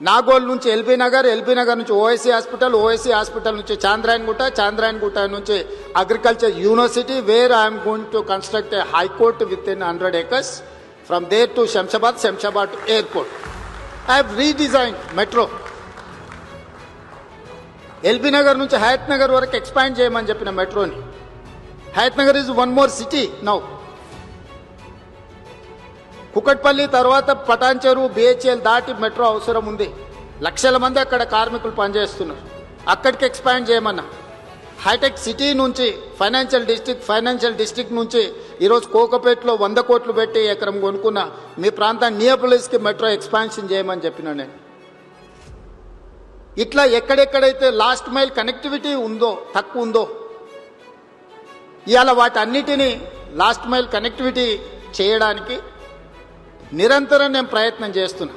నాగోల్ నుంచి ఎల్బీ నగర్ నుంచి OSC hospital నుంచి చాంద్రాయణగుట్ట నుంచి agriculture university, where I'm going to construct a high court with in 100 acres. From there to Shamshabad to airport. I have redesigned metro. LB Nagar నుంచి హయత్ నగర్ వరకు expand చేయమని చెప్పిన మెట్రోని. Hayat Nagar is one more city now. Kukatpally తర్వాత Patancheru, BHEL దాటి metro అవసరం ఉంది. లక్షల మంది అక్కడ కార్మికులు పనిచేస్తున్నారు. అక్కడికి ఎక్స్పాండ్ చేయమన్నా. హైటెక్ సిటీ నుంచి ఫైనాన్షియల్ డిస్ట్రిక్ట్ నుంచి ఈరోజు కోకపేటలో 100 కోట్లు పెట్టి ఎకరం కొనుక్కున్న మీ ప్రాంతాన్ని నియోపోలిస్కి మెట్రో ఎక్స్పాన్షన్ చేయమని చెప్పిన నేను. ఇట్లా ఎక్కడెక్కడైతే లాస్ట్ మైల్ కనెక్టివిటీ తక్కువ ఉందో ఇవాళ వాటన్నిటినీ లాస్ట్ మైల్ కనెక్టివిటీ చేయడానికి నిరంతరం నేను ప్రయత్నం చేస్తున్నా.